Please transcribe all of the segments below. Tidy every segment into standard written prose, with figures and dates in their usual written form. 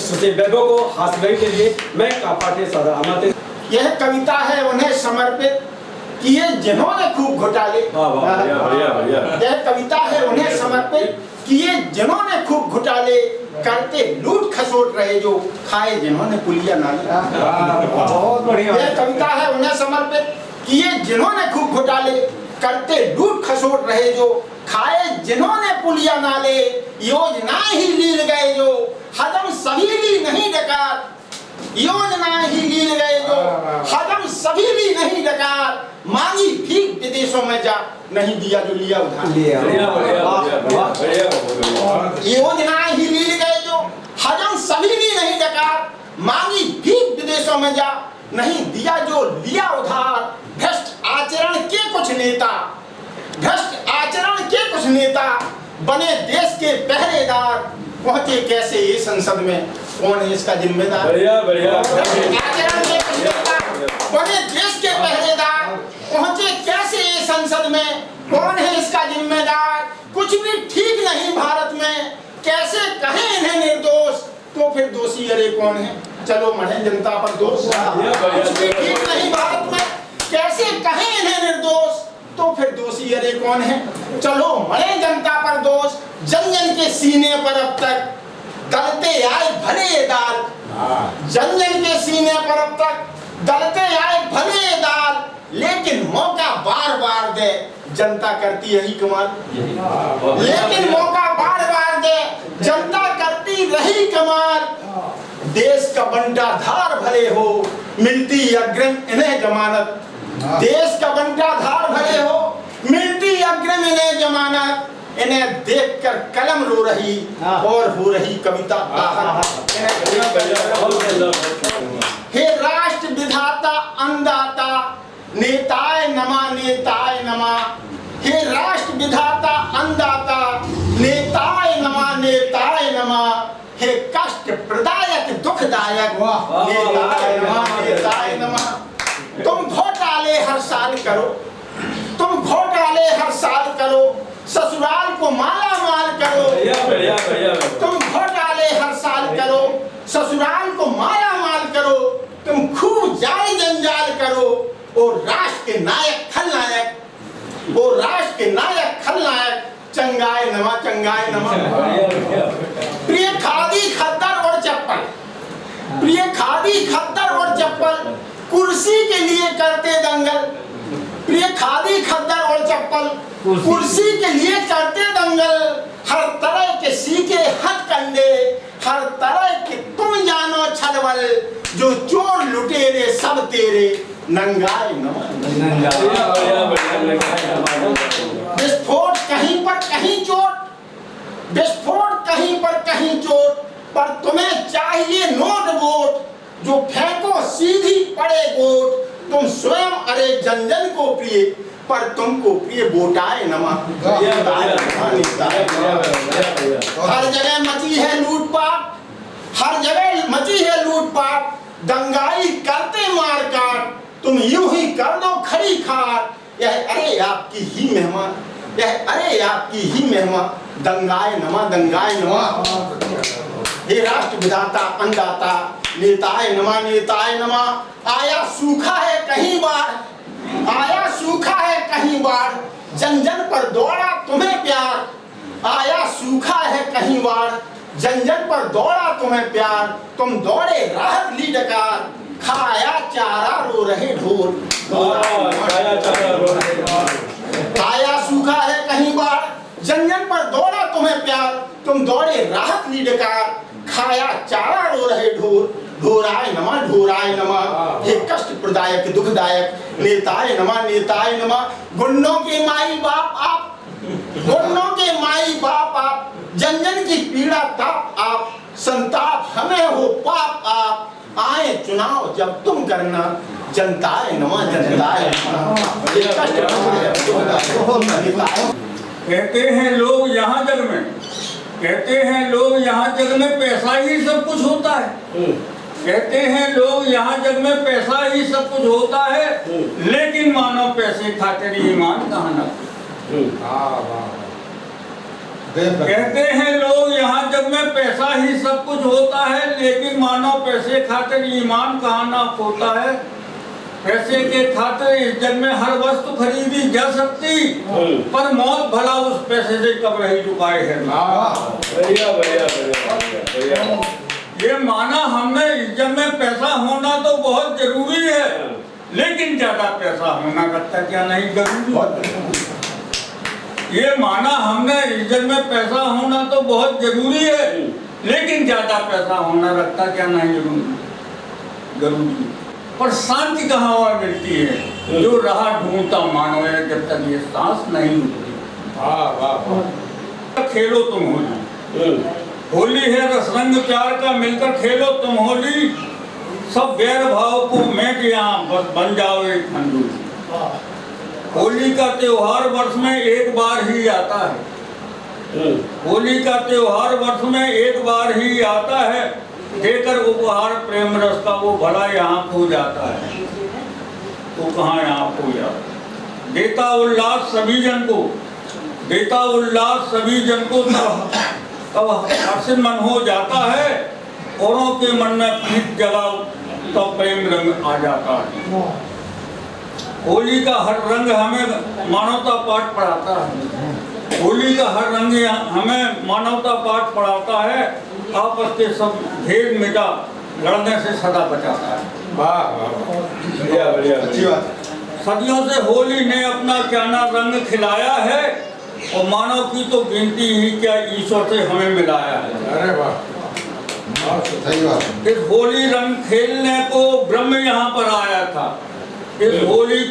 सुसे वैभव को हासिल के लिए मैं कापाटे सदा अमते। यह कविता है उन्हें समर्पित किए जिन्होंने खूब घोटाले। यह कविता है उन्हें समर्पित किए जिन्होंने खूब घोटाले करते लूट खसोट रहे जो खाए जिन्होंने पुलिया नाले। बहुत बढ़िया। यह कविता है उन्हें समर्पित किए जिन्होंने खूब घोटाले करते लूट खसोट रहे जो खाए जिन्होंने पुलिया नाले। योजनाएं ही लील गए जो हजम सभी ली नहीं डकार। योजनाएं ही लील गए जो हजम सभी ली नहीं डकार। मांगी भीख विदेशों में जा नहीं दिया जो लिया उधार। योजनाएं ही लील गए जो हजम सभी ली नहीं डकार। मांगी भीख विदेशों में जा नहीं दिया जो लिया उधार। भ्रष्ट आचरण के कुछ नेता, भ्रष्ट आचरण के कुछ नेता बने देश के पहरेदार। पहुंचे कैसे ये संसद में, कौन है इसका जिम्मेदार। आचरण के कुछ नेता बने देश के पहरेदार। पहुंचे कैसे ये संसद में, कौन है इसका जिम्मेदार। कुछ भी ठीक नहीं भारत में, कैसे कहें इन्हें निर्दोष। तो फिर दोषी अरे कौन है, चलो मढ़े जनता पर दोष। कुछ भी ठीक नहीं भारत में, कैसे कहें इन्हें निर्दोष। तो फिर दोषी अरे कौन है, चलो मरे जनता पर दोष। जन जन के सीने पर अब तक गलते आए भले दाल। जन जन के सीने पर अब तक गलते आए भले दाल। लेकिन मौका बार बार दे जनता करती यही कमाल। लेकिन मौका बार बार दे जनता करती रही कमाल। देश का बंटाधार भले हो मिलती अग्रिम इन्हें जमानत। देश का बंटाधार भले हो मिलती अग्रिम इन्हें जमानत। इन्हें देखकर कलम रो रही और हो रही कविता। हे राष्ट्र विधाता अन्नदाता नेताए नमा नेताए नमा। हे राष्ट्र विधाता अन्नदाता नेताए नमा नेताए नमा। हे कष्ट प्रदायक दुखदायक नेताए नमा नेताए नमा। तुम घोटाले हर साल करो, तुम घोटाले हर साल करो। ससुराल को माला माल करो। तुम घोटाले हर साल करो, ससुराल को माला माल करो। तुम खूब जाल जंजाल करो। और राष्ट्र के नायक खलनायक, और राष्ट्र के नायक खलनायक चंगाए नमा चंगाए नमा। प्रिय खादी खद्दर और चप्पल, प्रिय खादी खद्दर और चप्पल कुर्सी के लिए करते दंगल। प्रिय खादी खद्दर और चप्पल कुर्सी के लिए करते दंगल। हर तरह के सीखे हथकंडे, हर तरह के तुम जानो छलवल। जो चोर लुटेरे सब तेरे नंगाए नमा। विस्फोट कहीं पर कहीं चोट, विस्फोट कहीं पर कहीं चोट। पर तुम्हें चाहिए नोट वोट। जो फेंको सीधी पड़े गोट। तुम स्वयं अरे जन जन को प्रिय, पर तुमको प्रिय वोटाए नमा। हर जगह मची है लूटपाट, हर जगह मची है लूटपाट। दंगाई करते मार काट। तुम यूं ही कर दो खड़ी खाट। यह अरे आपकी ही मेहमान, यह अरे आपकी ही मेहमान। दंगाए नमा दंगाए नमा। हे राष्ट्र विधाता अन्नदाता नेताए नमा नेताए नमा। आया सूखा है कहीं बार, आया सूखा है कहीं बार। जन जन पर दौड़ा तुम्हें प्यार। आया सूखा है कहीं बार, जन जन पर दौड़ा तुम्हें प्यार। तुम दौड़े राहत ली डकार। खाया चारा रो रहे ढोर। आया सूखा है कहीं बार, जन जन पर दौड़ा तुम्हें प्यार। तुम दौड़े राहत ली डकार। खाया चारा रो रहे ढोर। ढोराय नमा ढोराय नमा। हे कष्ट प्रदायक दुखदायक नेताए नमा नेताए नमा। गुंडों के माई बाप आप, गुंडों के माई बाप आप। जन जन की पीड़ा ताप आप। संताप हमें हो पाप आप। आए चुनाव जब तुम करना जनताए नमा जनताए नमा। हे कष्ट प्रदायक दुखदायक। कहते हैं लोग यहाँ जग में, कहते हैं लोग यहाँ जग में पैसा ही सब कुछ होता है। कहते हैं लोग यहाँ जग में पैसा ही सब कुछ होता है। लेकिन मानो पैसे खातिर ईमान कहाँ ना। कहते हैं लोग यहाँ जग में पैसा ही सब कुछ होता है। लेकिन मानो पैसे खातिर ईमान कहाँ ना होता है। पैसे के खातिर इस जग में हर वस्तु खरीदी जा सकती, पर मौत भला उस पैसे से कब रही चुकाए है। बढ़िया बढ़िया बढ़िया बढ़िया। ये माना हमने इस जग में पैसा होना तो बहुत जरूरी है, लेकिन ज्यादा पैसा होना रखता क्या नहीं जरूरी। ये माना हमने इस जग में पैसा होना तो बहुत जरूरी है, लेकिन ज्यादा पैसा होना रखता क्या नहीं जरूरी। पर शांति कहाँ और मिलती है, जो राह ढूंढता मानो है जब तक ये सांस नहीं उठती। खेलो तुम होली, होली है रस रंग प्यार का, मिलकर खेलो तुम होली। सब गैर भाव को मैं यहाँ बस बन जाओ एक खंडूरी। होली का त्योहार वर्ष में एक बार ही आता है, होली का त्योहार वर्ष में एक बार ही आता है। देकर उपहार प्रेम रस का वो भला यहाँ खो जाता है, वो कहाँ यहाँ खो जाता। देता उल्लास सभी जन को, देता उल्लास सभी जन को, तब हर्षित मन हो जाता है। औरों के मन में प्रीत जगा तब प्रेम रंग आ जाता है। होली का हर रंग हमें मानवता पाठ पढ़ाता है, होली का हर रंग हमें मानवता पाठ पढ़ाता है। आपस के सब भेद मिटा लड़ने से सदा बचाता है। वाह वाह बढ़िया बढ़िया अच्छी बात। सदियों से होली ने अपना क्या ना रंग खिलाया है, और मानव की तो गिनती ही क्या ईश्वर से हमें मिलाया है। अरे वाह सही बात। इस होली रंग खेलने को ब्रह्म यहाँ पर आया था, इस होली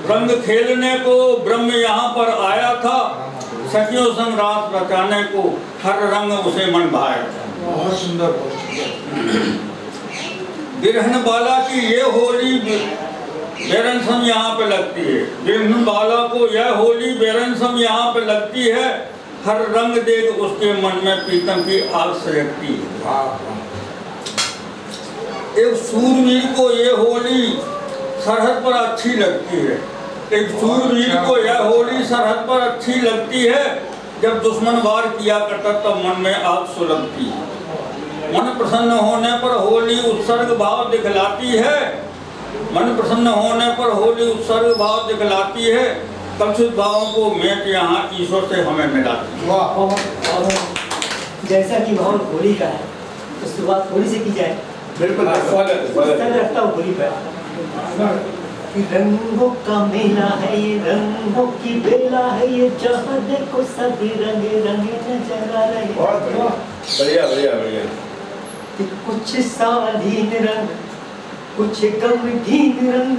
रंग खेलने को ब्रह्म यहाँ पर आया था। सखियों संग रात रचाने को हर रंग उसे मन भाया था। बहुत सुंदर। बिरहन बाला की ये होली बेरनसम यहाँ पे लगती है, बिरहन बाला को यह होली बेरनसम यहाँ पे लगती है। हर रंग देख उसके मन में प्रीतम की आग सजगती है। एक सूरवीर को ये होली सरहद पर अच्छी लगती है, एक सूरवीर को यह होली सरहद पर अच्छी लगती है। जब दुश्मन वार किया करता तब मन में आग सुलगती है। मन प्रसन्न होने पर होली उत्सर्ग भाव दिखलाती है, मन प्रसन्न होने पर होली उत्सर्ग भाव दिखलाती है। कलुषित भावों को मेट यहाँ ईश्वर से हमें मिलाती है। और जैसा कि माहौल होली का है, तो शुरुआत होली से की जाए। बिल्कुल रखता हूँ होली पर। रंगों का मेला है ये, रंगों की बेला है ये, जहाँ देखो सभी रंगे रंगे नजर आ रहे। बढ़िया बढ़िया बढ़िया। कुछ साधीन रंग, कुछ गमगीन रंग,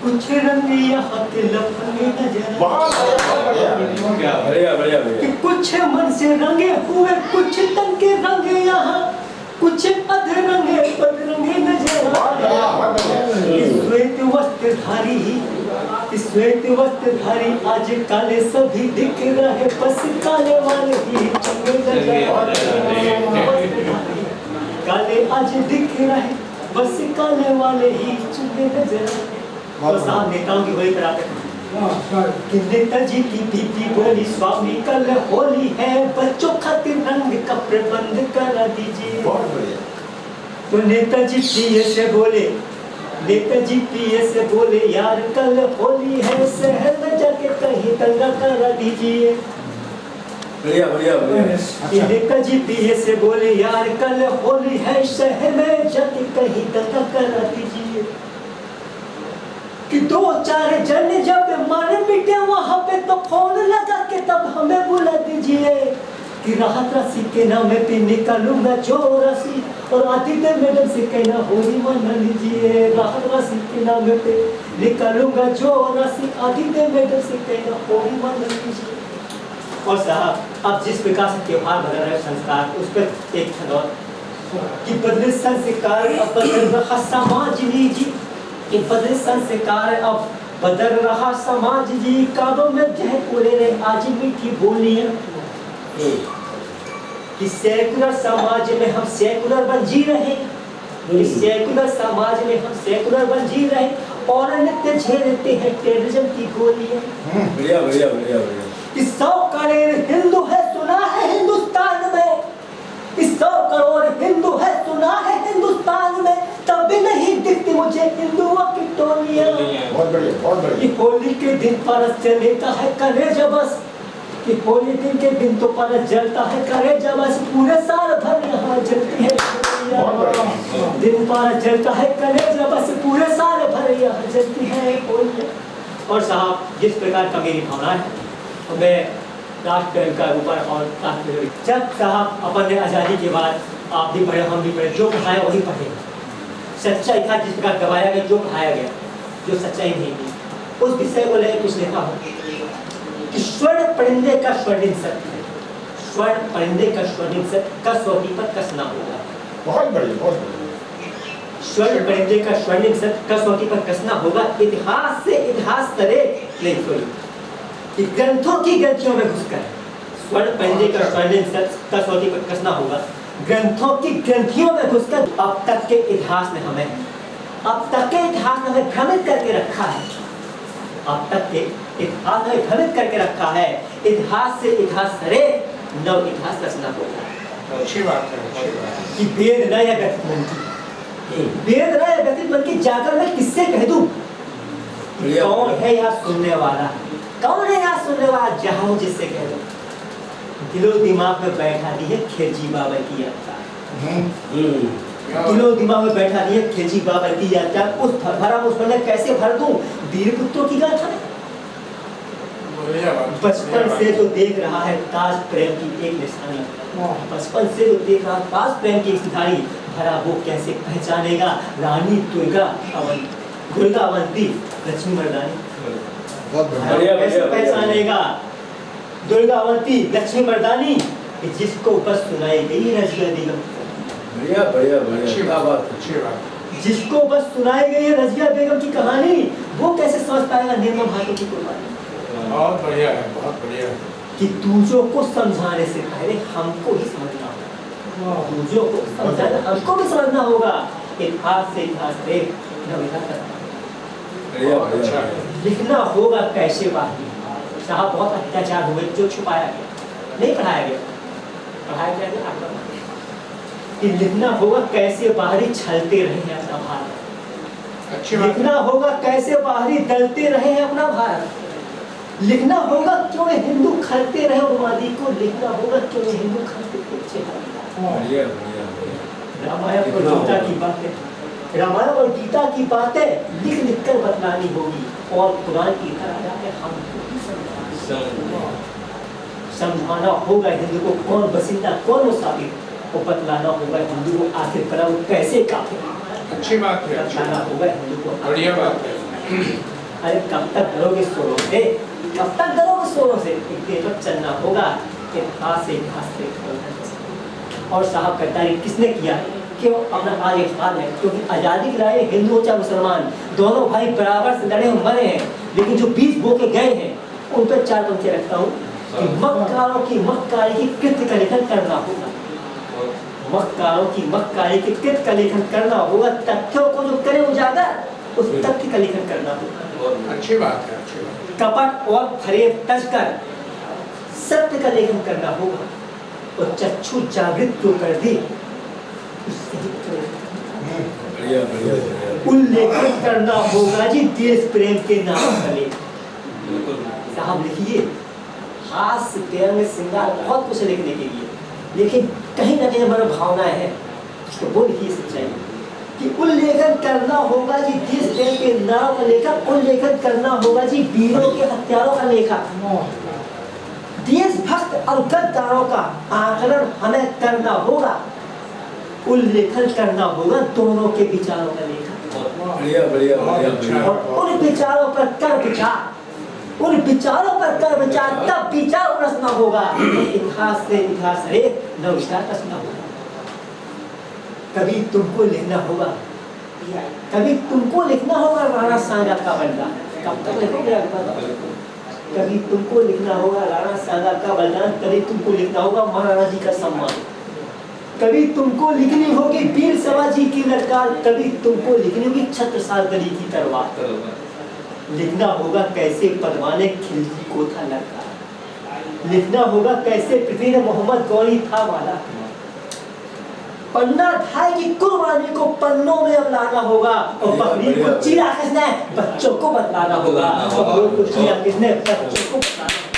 कुछ रंग यहाँ के लपके नजर बढ़िया बढ़िया बढ़िया। कुछ मन से रंगे हुए, कुछ तन के रंगे यहाँ, कुछ अधरंगे पदरंगे नजर आ रहे। श्वेत वस्त्रधारी, श्वेत वस्त्रधारी आज काले सभी दिख रहे, बस काले वाले ही चंगे नजर आ रहे। काले आज दिख रहे, बस काले वाले ही चंगे नजर आ रहे। और साहब नेताओं की वही तरह कि नेताजी की बीबी बोली, स्वामी कल होली है, बच्चों खातिर रंग का प्रबंध करा दीजिए। तो नेताजी पीए से बोले, नेताजी पीए से बोले, यार कल होली है, शहर में जाके कहीं दंगा करा दीजिए। बढ़िया बढ़िया बढ़िया। नेताजी पीए से बोले, यार कल होली है, शहर में जाके कहीं दंगा करा दीजिए। कि दो चार जन जब मर मिटे वहाँ पे, तो फोन लगा के तब हमें बुला दीजिए। कि राहत राशि के नाम पे निकालूंगा जो राशि, और आदित्य मैडम से कहना होली मना लीजिए। राहत राशि के नाम पे निकालूंगा जो राशि, आदित्य मैडम से कहना होली मना लीजिए। और साहब अब जिस प्रकार से त्योहार बना रहे संस्कार, उस पर एक खनौर कि बदले संस्कार अब बदल रहा समाज लीजिए, कि बदले संस्कार अब बदल रहा समाज जी। कानों में जह पूरे रे आज मीठी बोलियां, कि सेकुलर समाज में हम सेकुलर बन जी रहे, कि सेकुलर समाज में हम सेकुलर बन जी रहे, और नित्य झेलते हैं टेररिज्म की गोलियां। बढ़िया बढ़िया बढ़िया बढ़िया। कि 100 करोड़ हिंदू है सुना है हिंदुस्तान में, 100 करोड़ हिंदू है सुना है बहुत कि बढ़िया। होली के दिन परस जलता है कलेजा बस, कि होली दिन के दिन तो परस जलता है कलेजा बस, पूरे साल भर यहाँ जलती है होलियाँ। दिन परस जलता है कलेजा बस, पूरे साल भर यहाँ जलती है होलियाँ। और साहब जिस प्रकार का मेरी भावना है, तो मैं राष्ट्र प्रेम का ऊपर और राष्ट्र जब साहब अपन ने आज़ादी के बाद आप भी पढ़े हम भी पढ़े, जो पढ़ाया वही पढ़े। सच्चाई था जिस प्रकार गवाया गया, जो पढ़ाया गया, जो सच्चाई नहीं थी उस विषय को लेकर कुछ लिखा हो कि स्वर्ण परिंदे का स्वर्णिम सत्य है, स्वर्ण परिंदे का स्वर्णिम सत्य कसौटी पर कसना होगा। बहुत बढ़िया, बहुत बढ़िया। स्वर्ण परिंदे का स्वर्णिम सत्य कसौटी पर कसना होगा। इतिहास से इतिहास करे नहीं कोई कि ग्रंथों की ग्रंथियों में घुसकर स्वर्ण परिंदे का स्वर्णिम सत्य कसौटी पर कसना होगा। ग्रंथों की ग्रंथियों में घुसकर अब तक के इतिहास ने हमें भ्रमित करके रखा है। अब तक के इतिहास में भ्रमित करके रखा है। इतिहास से इतिहास करे, नव इतिहास रचना होगा। अच्छी बात है, अच्छी बात है। कि वेद न या व्यक्ति बन की, वेद न या व्यक्ति बन की जाकर मैं किससे कह दूं कौन है यहाँ सुनने वाला, कौन है यहाँ सुनने वाला, जहां जिससे कह दो। दिलो दिमाग में बैठा दी है खिलजी बाबर की यात्रा, दिलो दिमाग में बैठा दी है खिलजी बाबर की यात्रा। उस भरा उसमें कैसे भर दूं वीर पुत्रों की गाथा। बचपन से जो देख रहा है ताज प्रेम की एक निशानी, बचपन से जो देख रहा है ताज प्रेम की एक निशानी, भरा वो कैसे पहचानेगा रानी दुर्गा अवंती लक्ष्मी मर्दानी। कैसे पहचानेगा दुर्गा अवंती लक्ष्मी मर्दानी जिसको बस सुनाई गई रज़िया बेगम। बढ़िया बढ़िया बढ़िया बात, अच्छी बात। जिसको बस सुनाई गई है रज़िया बेगम की कहानी, वो कैसे समझ पाएगा निर्मम हाथों की कुर्बानी। बहुत बढ़िया है, बहुत बढ़िया। कि दूसरों को समझाने से पहले हमको ही समझना होगा, दूसरों को समझाना हमको भी समझना होगा। इतिहास से इतिहास रे नविता करना, लिखना होगा कैसे बाकी। साहब बहुत अत्याचार हुए जो छुपाया गया, नहीं पढ़ाया गया, पढ़ाया गया आपका कि लिखना होगा कैसे बाहरी छलते रहे हैं अपना भारत। अच्छी बात। लिखना होगा कैसे बाहरी दलते रहे हैं अपना भारत। लिखना होगा क्यों हिंदू खलते रहे उन्मादी को, लिखना होगा क्यों हिंदू खलते पीछे। रामायण और गीता की बातें, रामायण और गीता की बातें लिख लिख कर बतलानी होगी और कुरान की तरह जाकर हमको समझाना होगा हिंदू को कौन बसिंदा कौन मुसाफिर, को बतलाना होगा हिंदू को आखिर करा वो कैसे काफिर। अच्छी बात है, बतलाना होगा हिंदू को। बढ़िया बात है। अरे कब तक करोगे सोलों से, कब तक करोगे सोलों से, एक दिन तो चलना होगा इतिहास से इतिहास से। और साहब गद्दारी किसने किया, क्यों अपना आज एक हाल है, क्योंकि आज़ादी के लाए हिंदू चाहे मुसलमान दोनों भाई बराबर से लड़े मरे हैं, लेकिन जो बीच बो के गए हैं उन पर चार पंक्तियां रखता हूँ कि मक्कारों की मक्कारी की कृत्य का लेखन करना होगा। मक्कारों की मक्कारी के कृत्य का लेखन करना होगा, तथ्यों को जो करे उजागर उस तथ्य का लेखन करना होगा। अच्छी बात है, अच्छी बात। कपट और फरेब तजकर सत्य का लेखन करना होगा और चक्षु जागृत जो कर दी उल्लेखन करना होगा जी देश प्रेम के नाम का लेख। साहब लिखिए, हास्य व्यंग श्रृंगार बहुत कुछ लिखने के लिए, लेकिन कहीं ना कहीं हमारा भावनाएं हैं तो वो लिखिए सच्चाई कि उल्लेखन करना होगा जी देश प्रेम के नाम का लेखक, उल्लेखन करना होगा जी वीरों के हत्यारों का लेखक, देशभक्त और गद्दारों का आकलन हमें करना होगा, उल्लेखन करना होगा दोनों के विचारों का लेखक। बढ़िया बढ़िया बढ़िया। और उन विचारों पर कर विचार, उन विचारों पर कर विचार, तब विचार रचना होगा। इतिहास से इतिहास रे नवविचार रचना होगा। कभी तुमको लिखना होगा, कभी तुमको लिखना होगा राणा सांगा का बलिदान। कब तक लिखोगे? कभी तुमको लिखना होगा राणा सांगा का बलिदान, कभी तुमको लिखना होगा महाराणा जी का सम्मान, कभी तुमको लिखनी होगी वीर शिवाजी की ललकार, कभी तुमको लिखनी होगी छत्रसाल गली की तलवार। लिखना होगा कैसे पदवाने खिलजी को था लड़का, लिखना होगा कैसे पृथ्वी मोहम्मद गौरी था वाला, पन्ना ढाई की कुर्बानी को पन्नों में अब लाना होगा। और बकरी को चिड़ा किसने? बच्चों को बतलाना होगा। बकरियों को चिड़ा किसने? बच्चों को बतलाना होगा।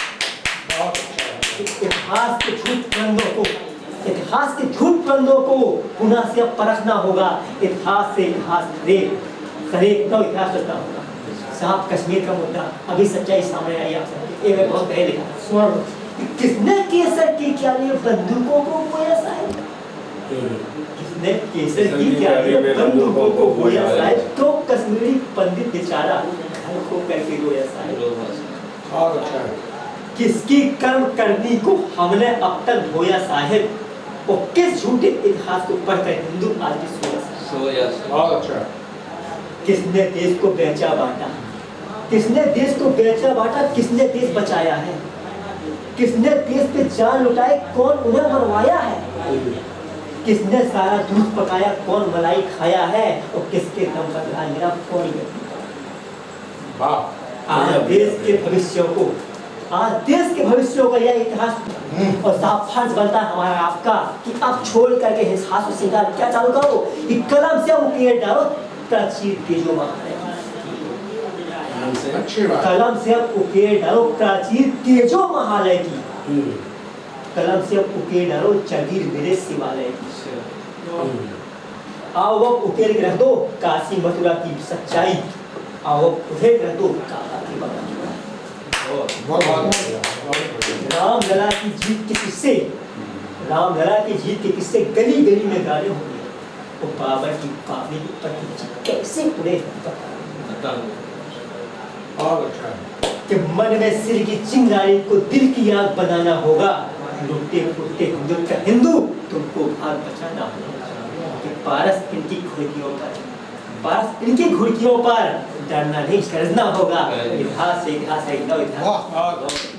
इतिहास के झूठ फंदों को पुनः से अब परखना होगा। इतिहास से इतिहास खरीद तो इतिहास रचना होगा। साहब, कश्मीर का मुद्दा अभी सच्चाई सामने आई आप सबके। एक बहुत पहले लिखा, किसने केसर की क्या लिए बंदूकों को बोया साहब? किसने केसर की क्या लिए बंदूकों को बोया साहब? तो कश्मीरी पंडित बेचारा घर को करके रोया साहब। और अच्छा किसकी कर्म करनी को हमने अब तक धोया साहिब। और किस झूठे इतिहास को पढ़कर हिंदू आज भी सोया साहिब। और अच्छा किसने देश को बेचा बांटा? किसने देश को बेचा बांटा? किसने देश बचाया है? किसने देश पे जान लुटाए? कौन उन्हें मरवाया है? किसने सारा दूध पकाया? कौन मलाई खाया है? और किसके दम पर ला मेरा कौन? आज देश के भविष्य का यह इतिहास और साफ फर्ज बनता है हमारा आपका कि अब छोड़ करके इतिहास को सिंगार क्या चालू करो कि कलम से उकेर डालो प्राचीर के जो महान अच्छी बात। कलम से अब उकेर डालो प्राचीर के जो महालय की। कलम से अब उकेर डालो जगीर मेरे शिवालय की। आओ अब उकेर के रख दो काशी मथुरा की सच्चाई। आओ उकेर रख दो काला की बगान। रामलला की जीत के किस्से, रामलला की जीत के किस्से गली गली में गाने होंगे। वो बाबर की पावनी पति कैसे पूरे और अच्छा कि मन में सिर की चिंगारी को दिल की आग बनाना होगा। लुटते फुटते हिंदू तुमको भाग बचाना होगा। कि पारस इनकी घुड़कियों पर डरना नहीं, गरजना होगा। इतिहास से इतिहास है, इतिहास